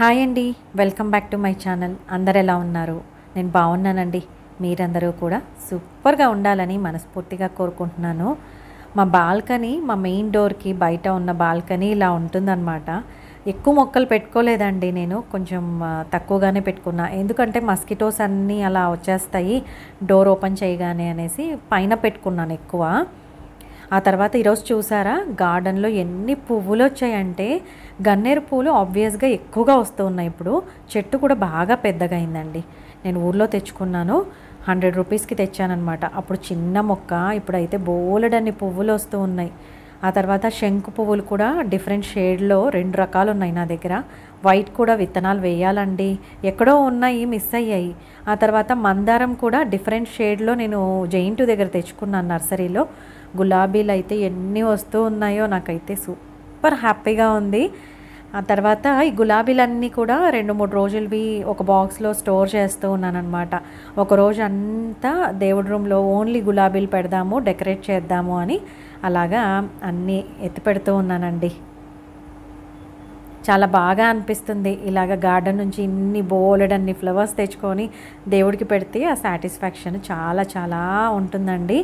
Hi అండి, welcome back to my channel. అందరు ఎలా ఉన్నారు? నేను బాగున్నానండి. మీరందరూ కూడా సూపర్గా ఉండాలని మనస్ఫూర్తిగా కోరుకుంటున్నాను. మా బాల్కనీ, మా మెయిన్ డోర్కి బయట ఉన్న బాల్కనీ ఇలా ఉంటుందన్నమాట. ఎక్కువ మొక్కలు పెట్టుకోలేదండి, నేను కొంచెం తక్కువగానే పెట్టుకున్నా. ఎందుకంటే మస్కిటోస్ అన్నీ అలా వచ్చేస్తాయి డోర్ ఓపెన్ చేయగానే అనేసి పైన పెట్టుకున్నాను ఎక్కువ. ఆ తర్వాత ఈరోజు చూసారా గార్డెన్లో ఎన్ని పువ్వులు వచ్చాయంటే, గన్నేరు పూలు ఆబ్వియస్గా ఎక్కువగా వస్తూ ఉన్నాయి. ఇప్పుడు చెట్టు కూడా బాగా పెద్దగా అయిందండి. నేను ఊర్లో తెచ్చుకున్నాను, 100 రూపీస్కి తెచ్చానమాట. అప్పుడు చిన్న మొక్క, ఇప్పుడైతే బోలెడన్ని పువ్వులు వస్తూ ఉన్నాయి. ఆ తర్వాత శంకు పువ్వులు కూడా డిఫరెంట్ షేడ్లో 2 రకాలు ఉన్నాయి నా దగ్గర. వైట్ కూడా విత్తనాలు వేయాలండి, ఎక్కడో ఉన్నాయి, మిస్ అయ్యాయి. ఆ తర్వాత మందారం కూడా డిఫరెంట్ షేడ్లో నేను జైంటు దగ్గర తెచ్చుకున్నాను నర్సరీలో. గులాబీలు అయితే ఎన్ని వస్తూ ఉన్నాయో, నాకైతే సూపర్ హ్యాపీగా ఉంది. ఆ తర్వాత ఈ గులాబీలన్నీ కూడా 2-3 రోజులవి ఒక బాక్స్లో స్టోర్ చేస్తూ ఉన్నానన్నమాట. ఒకరోజు అంతా దేవుడి రూమ్లో ఓన్లీ గులాబీలు పెడదాము, డెకరేట్ చేద్దాము అని అలాగా అన్నీ ఎత్తి పెడుతూ ఉన్నానండి. చాలా బాగా అనిపిస్తుంది ఇలాగ గార్డెన్ నుంచి ఇన్ని బోలెడన్ని ఫ్లవర్స్ తెచ్చుకొని దేవుడికి పెడితే ఆ సాటిస్ఫాక్షన్ చాలా చాలా ఉంటుందండి.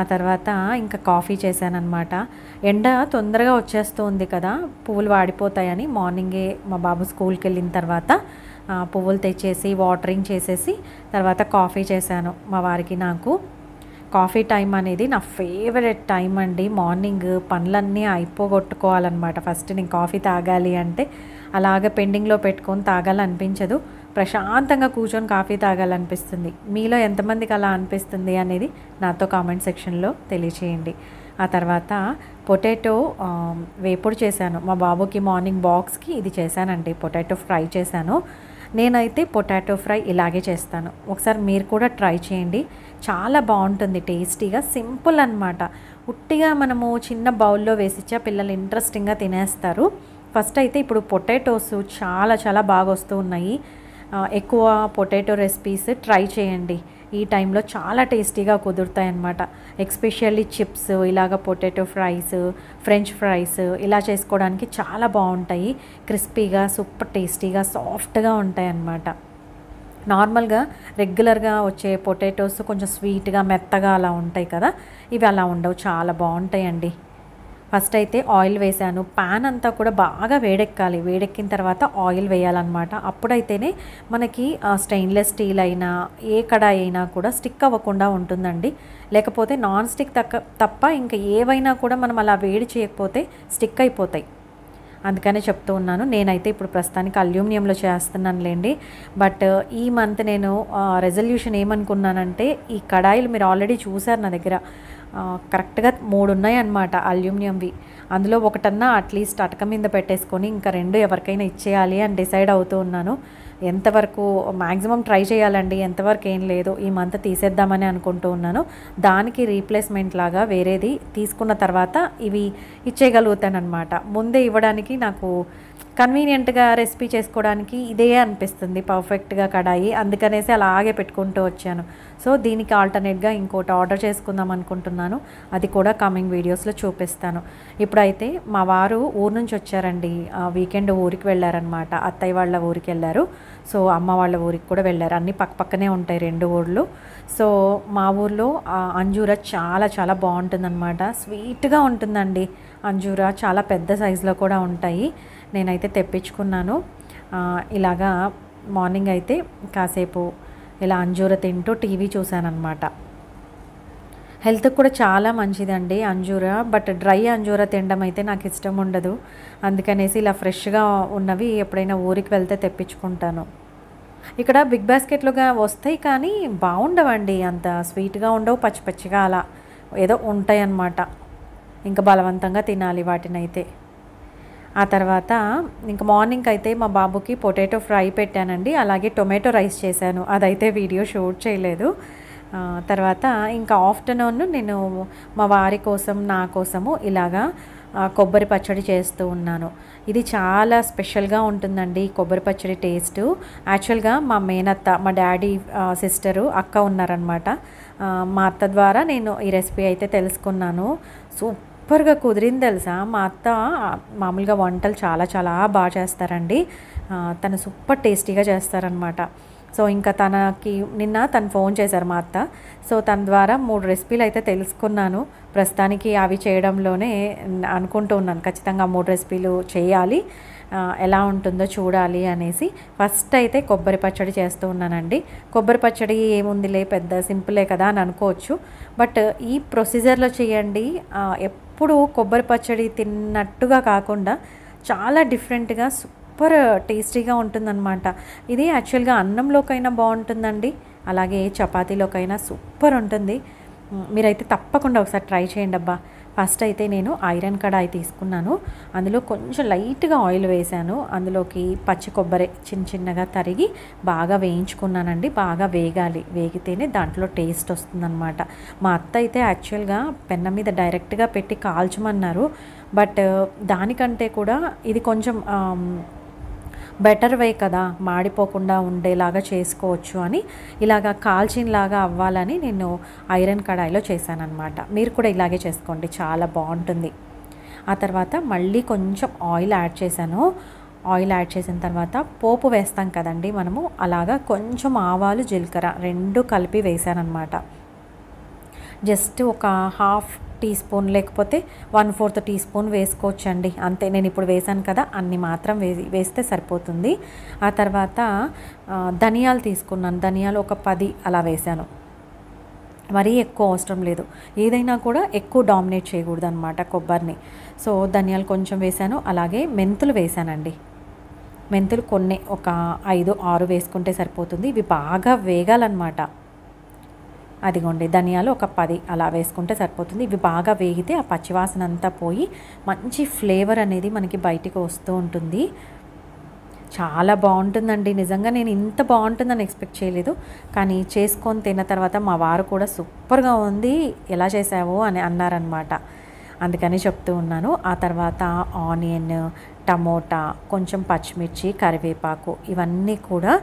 ఆ తర్వాత ఇంకా కాఫీ చేశానన్నమాట. ఎండ తొందరగా వచ్చేస్తూ ఉంది కదా, పువ్వులు వాడిపోతాయని మార్నింగే మా బాబు స్కూల్కి వెళ్ళిన తర్వాత పువ్వులు తెచ్చేసి వాటరింగ్ చేసేసి తర్వాత కాఫీ చేశాను మా వారికి నాకు. కాఫీ టైం అనేది నా ఫేవరెట్ టైం అండి. మార్నింగ్ పనులన్నీ అయిపోగొట్టుకోవాలన్నమాట. ఫస్ట్ నేను కాఫీ తాగాలి అంటే అలాగ పెండింగ్లో పెట్టుకొని తాగాలనిపించదు, ప్రశాంతంగా కూర్చొని కాఫీ తాగాలనిపిస్తుంది. మీలో ఎంతమందికి అలా అనిపిస్తుంది అనేది నాతో కామెంట్ సెక్షన్లో తెలియచేయండి. ఆ తర్వాత పొటాటో వేపుడు చేశాను మా బాబుకి. మార్నింగ్ బాక్స్కి ఇది చేశానండి, పొటాటో ఫ్రై చేశాను. నేనైతే పొటాటో ఫ్రై ఇలాగే చేస్తాను, ఒకసారి మీరు కూడా ట్రై చేయండి. చాలా బాగుంటుంది, టేస్టీగా, సింపుల్ అన్నమాట. ఉట్టిగా మనము చిన్న బౌల్లో వేసిచ్చా పిల్లలు ఇంట్రెస్టింగ్గా తినేస్తారు. ఫస్ట్ అయితే ఇప్పుడు పొటాటోస్ చాలా చాలా బాగా వస్తూ ఉన్నాయి. ఎక్కువ పొటాటో రెసిపీస్ ట్రై చేయండి, ఈ టైంలో చాలా టేస్టీగా కుదురుతాయి అన్నమాట. ఎస్పెషల్లీ చిప్స్, ఇలాగ పొటాటో ఫ్రైస్, ఫ్రెంచ్ ఫ్రైస్ ఇలా చేసుకోవడానికి చాలా బాగుంటాయి. క్రిస్పీగా, సూపర్ టేస్టీగా, సాఫ్ట్గా ఉంటాయి అన్నమాట. నార్మల్గా రెగ్యులర్గా వచ్చే పొటాటోస్ కొంచెం స్వీట్గా, మెత్తగా అలా ఉంటాయి కదా, ఇవి అలా ఉండవు, చాలా బాగుంటాయండి. ఫస్ట్ అయితే ఆయిల్ వేసాను. ప్యాన్ అంతా కూడా బాగా వేడెక్కాలి, వేడెక్కిన తర్వాత ఆయిల్ వేయాలన్నమాట. అప్పుడైతేనే మనకి స్టెయిన్లెస్ స్టీల్ అయినా ఏ కడాయి అయినా కూడా స్టిక్ అవ్వకుండా ఉంటుందండి. లేకపోతే నాన్ స్టిక్ తప్ప ఇంకా ఏవైనా కూడా మనం అలా వేడి చేయకపోతే స్టిక్ అయిపోతాయి. అందుకనే చెప్తూ ఉన్నాను. నేనైతే ఇప్పుడు ప్రస్తుతానికి అల్యూమినియంలో చేస్తున్నానులేండి. బట్ ఈ మంత్ నేను రెజల్యూషన్ ఏమనుకున్నానంటే, ఈ కడాయిలు మీరు ఆల్రెడీ చూసారు నా దగ్గర కరెక్ట్గా 3 ఉన్నాయి అన్నమాట అల్యూమినియంవి. అందులో ఒకటన్నా అట్లీస్ట్ అటక మీద పెట్టేసుకొని ఇంకా 2 ఎవరికైనా ఇచ్చేయాలి అని డిసైడ్ అవుతూ ఉన్నాను. ఎంతవరకు మ్యాక్సిమం ట్రై చేయాలండి, ఎంతవరకు ఏం లేదు, ఈ మంత్ తీసేద్దామని అనుకుంటూ ఉన్నాను. దానికి రీప్లేస్మెంట్ లాగా వేరేది తీసుకున్న తర్వాత ఇవి ఇచ్చేయగలుగుతానమాట. ముందే ఇవ్వడానికి నాకు కన్వీనియంట్గా రెసిపీ చేసుకోవడానికి ఇదే అనిపిస్తుంది పర్ఫెక్ట్గా కడాయి, అందుకనేసి అలాగే పెట్టుకుంటూ వచ్చాను. సో దీనికి ఆల్టర్నేట్గా ఇంకోటి ఆర్డర్ చేసుకుందాం అనుకుంటున్నాను, అది కూడా కమింగ్ వీడియోస్లో చూపిస్తాను. ఇప్పుడైతే మా వారు ఊరు నుంచి వచ్చారండి, వీకెండ్ ఊరికి వెళ్ళారనమాట. అత్తయ్య వాళ్ళ ఊరికి వెళ్ళారు, సో అమ్మ వాళ్ళ ఊరికి కూడా వెళ్ళారు. అన్నీ పక్కనే ఉంటాయి 2 ఊళ్ళు. సో మా ఊర్లో అంజూరా చాలా చాలా బాగుంటుందన్నమాట, స్వీట్గా ఉంటుందండి. అంజూరా చాలా పెద్ద సైజులో కూడా ఉంటాయి. నేనైతే తెప్పించుకున్నాను. ఇలాగా మార్నింగ్ అయితే కాసేపు ఇలా అంజూర తింటూ టీవీ చూశానన్నమాట. హెల్త్కి కూడా చాలా మంచిదండి అంజూర. బట్ డ్రై అంజూర తినడం అయితే నాకు ఇష్టం ఉండదు, అందుకనేసి ఇలా ఫ్రెష్గా ఉన్నవి ఎప్పుడైనా ఊరికి వెళ్తే తెప్పించుకుంటాను. ఇక్కడ బిగ్ బాస్కెట్లుగా వస్తాయి కానీ బాగుండవండి, అంత స్వీట్గా ఉండవు, పచ్చి పచ్చిగా అలా ఏదో ఉంటాయి అన్నమాట. ఇంకా బలవంతంగా తినాలి వాటినైతే. ఆ తర్వాత ఇంకా మార్నింగ్ అయితే మా బాబుకి పొటాటో ఫ్రై పెట్టానండి, అలాగే టొమాటో రైస్ చేశాను. అదైతే వీడియో షూట్ చేయలేదు. తర్వాత ఇంకా ఆఫ్టర్నూన్ నేను మా వారి కోసం, నా కోసము ఇలాగా కొబ్బరి పచ్చడి చేస్తూ ఉన్నాను. ఇది చాలా స్పెషల్గా ఉంటుందండి కొబ్బరి పచ్చడి టేస్ట్. యాక్చువల్గా మా మేనత్త, మా డాడీ సిస్టరు, అక్క ఉన్నారనమాట. మా అత్త ద్వారా నేను ఈ రెసిపీ అయితే తెలుసుకున్నాను. సూపర్ సూపర్గా కుదిరింది తెలుసా. మా అత్త మామూలుగా వంటలు చాలా చాలా బాగా చేస్తారండి. తను సూపర్ టేస్టీగా చేస్తారనమాట. సో ఇంకా నిన్న తను ఫోన్ చేశారు మా అత్త. సో తన ద్వారా 3 రెసిపీలు అయితే తెలుసుకున్నాను. ప్రస్తుతానికి అవి చేయడంలోనే అనుకుంటూ ఉన్నాను, ఖచ్చితంగా 3 రెసిపీలు చేయాలి, ఎలా ఉంటుందో చూడాలి అనేసి. ఫస్ట్ అయితే కొబ్బరి పచ్చడి చేస్తూ ఉన్నానండి. కొబ్బరి పచ్చడి ఏముందిలే, పెద్ద సింపులే కదా అని అనుకోవచ్చు. బట్ ఈ ప్రొసీజర్లో చేయండి, ఎప్పుడు కొబ్బరి పచ్చడి తిన్నట్టుగా కాకుండా చాలా డిఫరెంట్గా సూపర్ టేస్టీగా ఉంటుందన్నమాట. ఇది యాక్చువల్గా అన్నంలోకైనా బాగుంటుందండి, అలాగే చపాతీలోకైనా సూపర్ ఉంటుంది. మీరైతే తప్పకుండా ఒకసారి ట్రై చేయండి అబ్బా. ఫస్ట్ అయితే నేను ఐరన్ కడాయి తీసుకున్నాను. అందులో కొంచెం లైట్గా ఆయిల్ వేసాను. అందులోకి పచ్చి కొబ్బరి చిన్న చిన్నగా తరిగి బాగా వేయించుకున్నానండి. బాగా వేగాలి, వేగితేనే దాంట్లో టేస్ట్ వస్తుందన్నమాట. మా అత్త అయితే యాక్చువల్గా పెన్న మీద డైరెక్ట్గా పెట్టి కాల్చమన్నారు. బట్ దానికంటే కూడా ఇది కొంచెం బెటర్ వే కదా, మాడిపోకుండా ఉండేలాగా చేసుకోవచ్చు అని ఇలాగా కాల్చినలాగా అవ్వాలని నేను ఐరన్ కడాయిలో చేశానన్నమాట. మీరు కూడా ఇలాగే చేసుకోండి, చాలా బాగుంటుంది. ఆ తర్వాత మళ్ళీ కొంచెం ఆయిల్ యాడ్ చేశాను. ఆయిల్ యాడ్ చేసిన తర్వాత పోపు వేస్తాం కదండి మనము, అలాగా కొంచెం ఆవాలు జీలకర్ర 2 కలిపి వేసానన్నమాట. జస్ట్ ఒక హాఫ్ టీ స్పూన్ లేకపోతే 1/4 టీ స్పూన్ వేసుకోవచ్చండి, అంతే. నేను ఇప్పుడు వేసాను కదా, అన్ని మాత్రం వేస్తే సరిపోతుంది. ఆ తర్వాత ధనియాలు తీసుకున్నాను. ధనియాలు ఒక 10 అలా వేసాను. మరీ ఎక్కువ అవసరం లేదు, ఏదైనా కూడా ఎక్కువ డామినేట్ చేయకూడదు అనమాట కొబ్బరిని. సో ధనియాలు కొంచెం వేసాను. అలాగే మెంతులు వేసానండి. మెంతులు కొన్ని ఒక 5-6 వేసుకుంటే సరిపోతుంది. ఇవి బాగా వేగాలన్నమాట. అదిగోండి, ధనియాలు ఒక 10 అలా వేసుకుంటే సరిపోతుంది. ఇవి బాగా వేగితే ఆ పచ్చివాసన అంతా పోయి మంచి ఫ్లేవర్ అనేది మనకి బయటికి వస్తూ ఉంటుంది. చాలా బాగుంటుందండి, నిజంగా నేను ఇంత బాగుంటుందని ఎక్స్పెక్ట్ చేయలేదు. కానీ చేసుకొని తిన్న తర్వాత మా వారు కూడా సూపర్గా ఉంది, ఎలా చేసావు అని అన్నారనమాట. అందుకని చెప్తూ ఉన్నాను. ఆ తర్వాత ఆనియన్, టమోటా, కొంచెం పచ్చిమిర్చి, కరివేపాకు ఇవన్నీ కూడా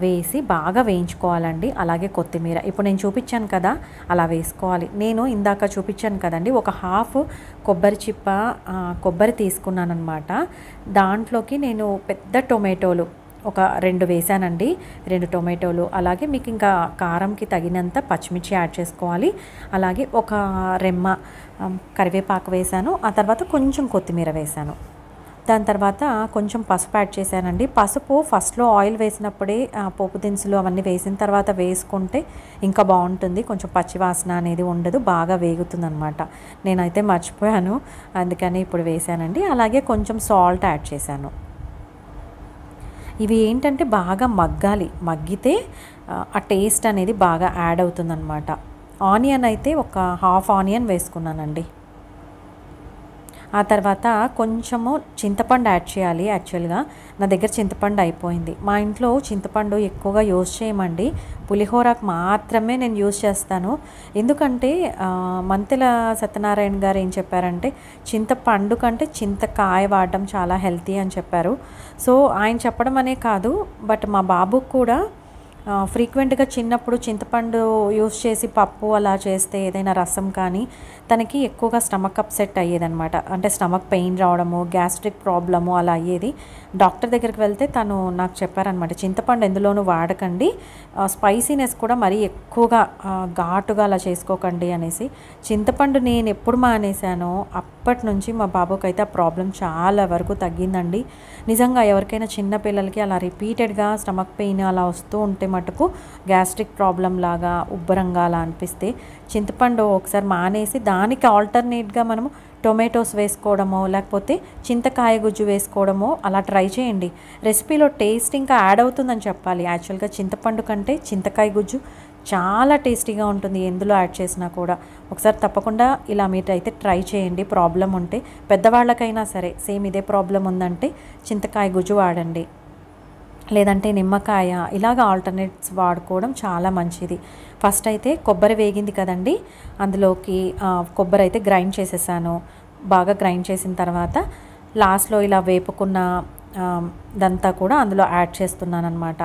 వేసి బాగా వేయించుకోవాలండి. అలాగే కొత్తిమీర ఇప్పుడు నేను చూపించాను కదా, అలా వేసుకోవాలి. నేను ఇందాక చూపించాను కదండి, ఒక హాఫ్ కొబ్బరి చిప్ప కొబ్బరి తీసుకున్నాను అనమాట. దాంట్లోకి నేను పెద్ద టొమాటోలు ఒక 2 వేసానండి, 2 టొమాటోలు. అలాగే మీకు ఇంకా కారంకి తగినంత పచ్చిమిర్చి యాడ్ చేసుకోవాలి. అలాగే ఒక రెమ్మ కరివేపాకు వేసాను. ఆ తర్వాత కొంచెం కొత్తిమీర వేసాను. దాని తర్వాత కొంచెం పసుపు యాడ్ చేశానండి. పసుపు ఫస్ట్లో ఆయిల్ వేసినప్పుడే పోపు దినుసులు అవన్నీ వేసిన తర్వాత వేసుకుంటే ఇంకా బాగుంటుంది, కొంచెం పచ్చివాసన అనేది ఉండదు, బాగా వేగుతుంది అనమాట. నేనైతే మర్చిపోయాను, అందుకని ఇప్పుడు వేసానండి. అలాగే కొంచెం సాల్ట్ యాడ్ చేశాను. ఇవి ఏంటంటే బాగా మగ్గాలి, మగ్గితే ఆ టేస్ట్ అనేది బాగా యాడ్ అవుతుందన్నమాట. ఆనియన్ అయితే ఒక హాఫ్ ఆనియన్ వేసుకున్నానండి. ఆ తర్వాత కొంచెము చింతపండు యాడ్ చేయాలి. యాక్చువల్గా నా దగ్గర చింతపండు అయిపోయింది. మా ఇంట్లో చింతపండు ఎక్కువగా యూజ్ చేయమండి, పులిహోరకు మాత్రమే నేను యూజ్ చేస్తాను. ఎందుకంటే మంతెల సత్యనారాయణ గారు ఏం చెప్పారంటే చింతపండు కంటే చింతకాయ వాడడం చాలా హెల్తీ అని చెప్పారు. సో ఆయన చెప్పడం అనే కాదు, బట్ మా బాబుకు కూడా ఫ్రీక్వెంట్గా చిన్నప్పుడు చింతపండు యూస్ చేసి పప్పు అలా చేస్తే ఏదైనా రసం కానీ తనకి ఎక్కువగా స్టమక్ అప్సెట్ అయ్యేదన్నమాట. అంటే స్టమక్ పెయిన్ రావడము, గ్యాస్ట్రిక్ ప్రాబ్లము అలా అయ్యేది. డాక్టర్ దగ్గరికి వెళ్తే తను నాకు చెప్పారనమాట, చింతపండు ఎందులోనూ వాడకండి, స్పైసీనెస్ కూడా మరీ ఎక్కువగా ఘాటుగా అలా చేసుకోకండి అనేసి. చింతపండు నేను ఎప్పుడు మానేశానో అప్పటి నుంచి మా బాబుకైతే ఆ ప్రాబ్లం చాలా వరకు తగ్గిందండి. నిజంగా ఎవరికైనా చిన్న పిల్లలకి అలా రిపీటెడ్గా స్టమక్ పెయిన్ అలా వస్తూ ఉంటే మటుకు గ్యాస్ట్రిక్ ప్రాబ్లం లాగా ఉబ్బరంగా అలా అనిపిస్తే చింతపండు ఒకసారి మానేసి దానికి ఆల్టర్నేట్గా మనము టొమాటోస్ వేసుకోవడమో లేకపోతే చింతకాయ గుజ్జు వేసుకోవడమో అలా ట్రై చేయండి. రెసిపీలో టేస్ట్ ఇంకా యాడ్ అవుతుందని చెప్పాలి. యాక్చువల్గా చింతపండు కంటే చింతకాయ గుజ్జు చాలా టేస్టీగా ఉంటుంది, ఎందులో యాడ్ చేసినా కూడా. ఒకసారి తప్పకుండా ఇలా మీరు అయితే ట్రై చేయండి. ప్రాబ్లం ఉంటే పెద్దవాళ్ళకైనా సరే సేమ్ ఇదే ప్రాబ్లం ఉందంటే చింతకాయ గుజ్జు వాడండి, లేదంటే నిమ్మకాయ, ఇలాగ ఆల్టర్నేట్స్ వాడుకోవడం చాలా మంచిది. ఫస్ట్ అయితే కొబ్బరి వేగింది కదండి, అందులోకి కొబ్బరి అయితే గ్రైండ్ చేసేసాను. బాగా గ్రైండ్ చేసిన తర్వాత లాస్ట్లో ఇలా వేపుకున్న దంతా కూడా అందులో యాడ్ చేస్తున్నాను అనమాట.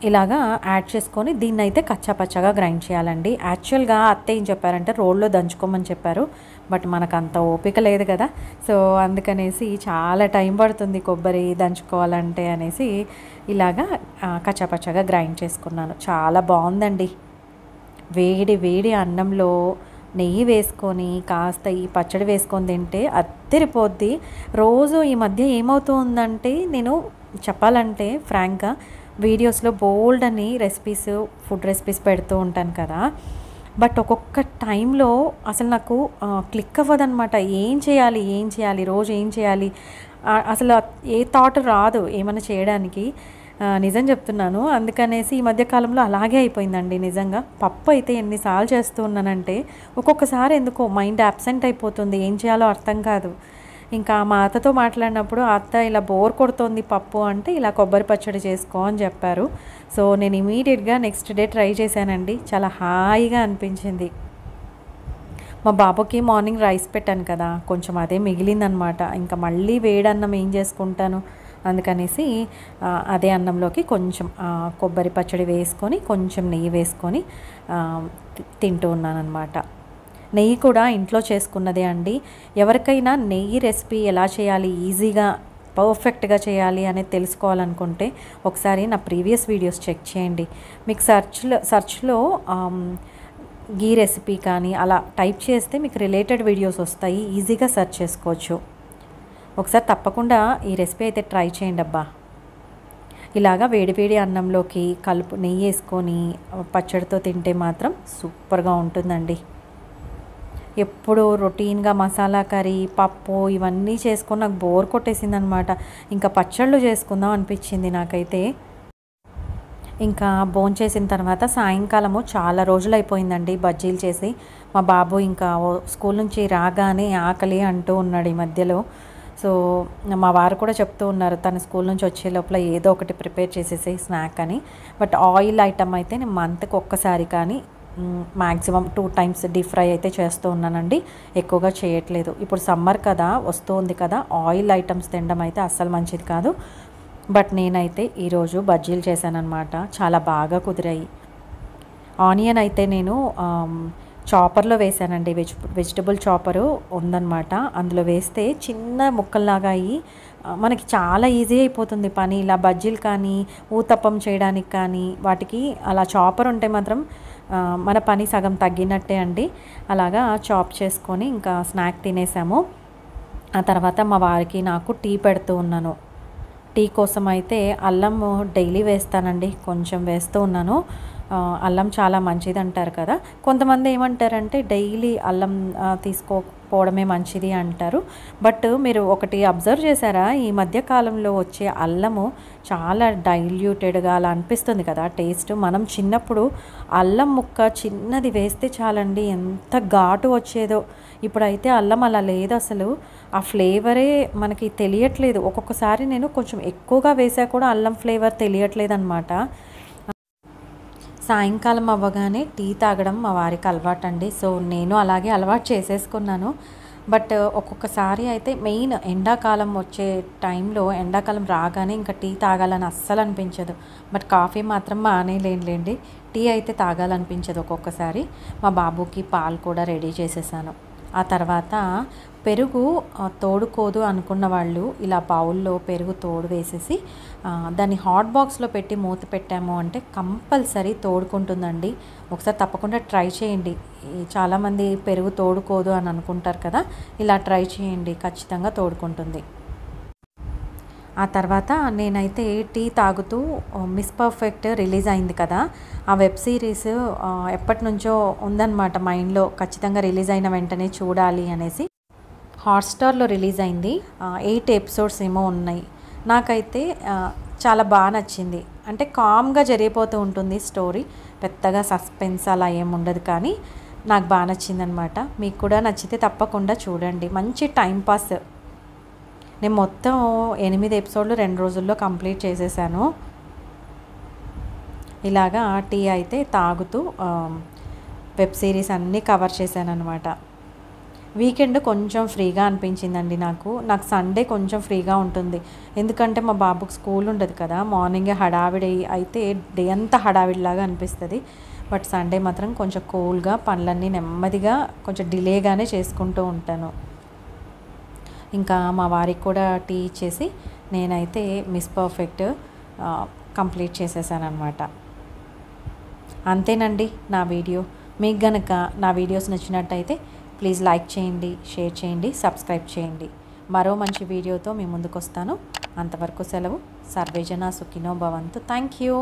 ఇలాగా యాడ్ చేసుకొని దీన్నైతే కచ్చాపచ్చాగా గ్రైండ్ చేయాలండి. యాక్చువల్గా అత్త ఏం చెప్పారంటే రోల్లో దంచుకోమని చెప్పారు. బట్ మనకు అంత ఓపిక లేదు కదా, సో అందుకనేసి చాలా టైం పడుతుంది కొబ్బరి దంచుకోవాలంటే అనేసి ఇలాగా కచ్చాపచ్చాగా గ్రైండ్ చేసుకున్నాను. చాలా బాగుందండి. వేడి వేడి అన్నంలో నెయ్యి వేసుకొని కాస్త ఈ పచ్చడి వేసుకొని తింటే అద్దరిపోద్ది. రోజు ఈ మధ్య ఏమవుతుందంటే నేను చెప్పాలంటే ఫ్రాంక్గా వీడియోస్లో బోల్డ్ అని రెసిపీస్, ఫుడ్ రెసిపీస్ పెడుతూ ఉంటాను కదా, బట్ ఒక్కొక్క టైంలో అసలు నాకు క్లిక్ అవ్వదనమాట. ఏం చేయాలి రోజు ఏం చేయాలి అసలు ఏ థాట్ రాదు ఏమైనా చేయడానికి. నిజం చెప్తున్నాను. అందుకనేసి ఈ మధ్యకాలంలో అలాగే అయిపోయిందండి నిజంగా. పప్పు అయితే ఎన్నిసార్లు చేస్తూ ఉన్నానంటే ఒక్కొక్కసారి ఎందుకో మైండ్ అబ్సెంట్ అయిపోతుంది, ఏం చేయాలో అర్థం కాదు. ఇంకా మా అత్తతో మాట్లాడినప్పుడు అత్త ఇలా బోర్ కొడుతోంది పప్పు అంటే ఇలా కొబ్బరి పచ్చడి చేసుకో అని చెప్పారు. సో నేను ఇమీడియట్గా నెక్స్ట్ డే ట్రై చేశానండి. చాలా హాయిగా అనిపించింది. మా బాబుకి మార్నింగ్ రైస్ పెట్టాను కదా, కొంచెం అదే మిగిలిందనమాట. ఇంకా మళ్ళీ వేడన్నం ఏం చేసుకుంటాను, అందుకనేసి అదే అన్నంలోకి కొంచెం కొబ్బరి పచ్చడి వేసుకొని కొంచెం నెయ్యి వేసుకొని తింటూ ఉన్నానన్నమాట. నెయ్యి కూడా ఇంట్లో చేసుకున్నదే అండి. ఎవరికైనా నెయ్యి రెసిపీ ఎలా చేయాలి, ఈజీగా పర్ఫెక్ట్గా చేయాలి అనేది తెలుసుకోవాలనుకుంటే ఒకసారి నా ప్రీవియస్ వీడియోస్ చెక్ చేయండి. మీకు సర్చ్లో గీ రెసిపీ కానీ అలా టైప్ చేస్తే మీకు రిలేటెడ్ వీడియోస్ వస్తాయి, ఈజీగా సెర్చ్ చేసుకోవచ్చు. ఒకసారి తప్పకుండా ఈ రెసిపీ అయితే ట్రై చేయండి అబ్బా. ఇలాగా వేడివేడి అన్నంలోకి నెయ్యి వేసుకొని పచ్చడితో తింటే మాత్రం సూపర్గా ఉంటుందండి. ఎప్పుడు రొటీన్గా మసాలా కర్రీ, పప్పు ఇవన్నీ చేసుకొని నాకు బోర్ కొట్టేసిందనమాట. ఇంకా పచ్చళ్ళు చేసుకుందాం అనిపించింది నాకైతే. ఇంకా భోంచేసిన తర్వాత సాయంకాలము చాలా రోజులు అయిపోయిందండి బజ్జీలు చేసి. మా బాబు ఇంకా స్కూల్ నుంచి రాగానే ఆకలి అంటూ ఉన్నాడు ఈ మధ్యలో. సో మా వారు కూడా చెప్తూ ఉన్నారు తన స్కూల్ నుంచి వచ్చే లోపల ఏదో ఒకటి ప్రిపేర్ చేసేసి స్నాక్ అని. బట్ ఆయిల్ ఐటమ్ అయితే నేను మంత్కి ఒక్కసారి కానీ మ్యాక్సిమం 2 times డీప్ ఫ్రై అయితే చేస్తూ ఉన్నానండి, ఎక్కువగా చేయట్లేదు. ఇప్పుడు సమ్మర్ కదా, వస్తుంది కదా, ఆయిల్ ఐటమ్స్ తినడం అయితే అస్సలు మంచిది కాదు. బట్ నేనైతే ఈరోజు బజ్జీలు చేశానన్నమాట. చాలా బాగా కుదిరాయి. ఆనియన్ అయితే నేను చాపర్లో వేసానండి. వెజిటబుల్ చాపరు ఉందన్నమాట. అందులో వేస్తే చిన్న ముక్కల్లాగా అయ్యి మనకి చాలా ఈజీ అయిపోతుంది పని. ఇలా బజ్జీలు కానీ ఊతప్పం చేయడానికి కానీ వాటికి అలా చాపర్ ఉంటే మాత్రం మన పని సగం తగ్గినట్టే అండి. అలాగా చాప్ చేసుకొని ఇంకా స్నాక్ తినేసాము. ఆ తర్వాత మా వారికి నాకు టీ పెడుతూ ఉన్నాను. టీ కోసం అయితే అల్లం డైలీ వేస్తానండి, కొంచెం వేస్తూ ఉన్నాను. అల్లం చాలా మంచిది అంటారు కదా. కొంతమంది ఏమంటారంటే డైలీ అల్లం తీసుకోకపోవడమే మంచిది అంటారు. బట్ మీరు ఒకటి అబ్జర్వ్ చేశారా, ఈ మధ్య కాలంలో వచ్చే అల్లము చాలా డైల్యూటెడ్గా అలా అనిపిస్తుంది కదా టేస్ట్. మనం చిన్నప్పుడు అల్లం ముక్క చిన్నది వేస్తే చాలండి ఎంత ఘాటు వచ్చేదో. ఇప్పుడైతే అల్లం అలా లేదు అసలు. ఆ ఫ్లేవరే మనకి తెలియట్లేదు. ఒక్కొక్కసారి నేను కొంచెం ఎక్కువగా వేసా కూడా అల్లం ఫ్లేవర్ తెలియట్లేదు అనమాట. సాయంకాలం అవ్వగానే టీ తాగడం మా వారికి అలవాటు అండి. సో నేను అలాగే అలవాటు చేసేసుకున్నాను. బట్ ఒక్కొక్కసారి అయితే మెయిన్ ఎండాకాలం వచ్చే టైంలో, ఎండాకాలం రాగానే ఇంకా టీ తాగాలని అస్సలు అనిపించదు. బట్ కాఫీ మాత్రం మానేలేండి, టీ అయితే తాగాలనిపించదు ఒక్కొక్కసారి. మా బాబుకి పాలు కూడా రెడీ చేసేసాను. ఆ తర్వాత పెరుగు తోడుకోదు అనుకున్న వాళ్ళు ఇలా బౌల్లో పెరుగు తోడు వేసేసి దాన్ని హాట్ బాక్స్లో పెట్టి మూత పెట్టాము అంటే కంపల్సరీ తోడుకుంటుందండి. ఒకసారి తప్పకుండా ట్రై చేయండి. చాలామంది పెరుగు తోడుకోదు అని అనుకుంటారు కదా, ఇలా ట్రై చేయండి, ఖచ్చితంగా తోడుకుంటుంది. ఆ తర్వాత నేనైతే టీ తాగుతూ మిస్ పర్ఫెక్ట్ రిలీజ్ అయింది కదా, ఆ వెబ్ సిరీస్ ఎప్పటి నుంచో ఉందన్నమాట మైండ్లో, ఖచ్చితంగా రిలీజ్ అయిన వెంటనే చూడాలి అనేసి. హాట్స్టార్లో రిలీజ్ అయింది. 8 episodes ఏమో ఉన్నాయి. నాకైతే చాలా బాగా నచ్చింది. అంటే కామ్గా జరిగిపోతూ ఉంటుంది స్టోరీ, పెద్దగా సస్పెన్స్ అలా ఏముండదు, కానీ నాకు బాగా నచ్చిందనమాట. మీకు కూడా నచ్చితే తప్పకుండా చూడండి, మంచి టైంపాస్. నేను మొత్తం 8 episodes 2 రోజుల్లో కంప్లీట్ చేసేసాను. ఇలాగా టీ అయితే తాగుతూ వెబ్ సిరీస్ అన్నీ కవర్ చేశాను అనమాట. వీకెండ్ కొంచెం ఫ్రీగా అనిపించిందండి నాకు సండే కొంచెం ఫ్రీగా ఉంటుంది. ఎందుకంటే మా బాబుకి స్కూల్ ఉండదు కదా, మార్నింగే హడావిడి అయితే డే అంతా హడావిడిలాగా అనిపిస్తుంది. బట్ సండే మాత్రం కొంచెం కూల్గా పనులన్నీ నెమ్మదిగా కొంచెం డిలేగానే చేసుకుంటూ ఉంటాను. ఇంకా మా వారికి కూడా టీ ఇచ్చేసి నేనైతే మిస్ పర్ఫెక్ట్ కంప్లీట్ చేసేసాను అనమాట. అంతేనండి నా వీడియో. మీకు గనక నా వీడియోస్ నచ్చినట్టయితే ప్లీజ్ లైక్ చేయండి, షేర్ చేయండి, సబ్స్క్రైబ్ చేయండి. మరో మంచి వీడియోతో మీ ముందుకు వస్తాను. అంతవరకు సెలవు. సర్వేజన సుఖినో భవంతు. Thank you.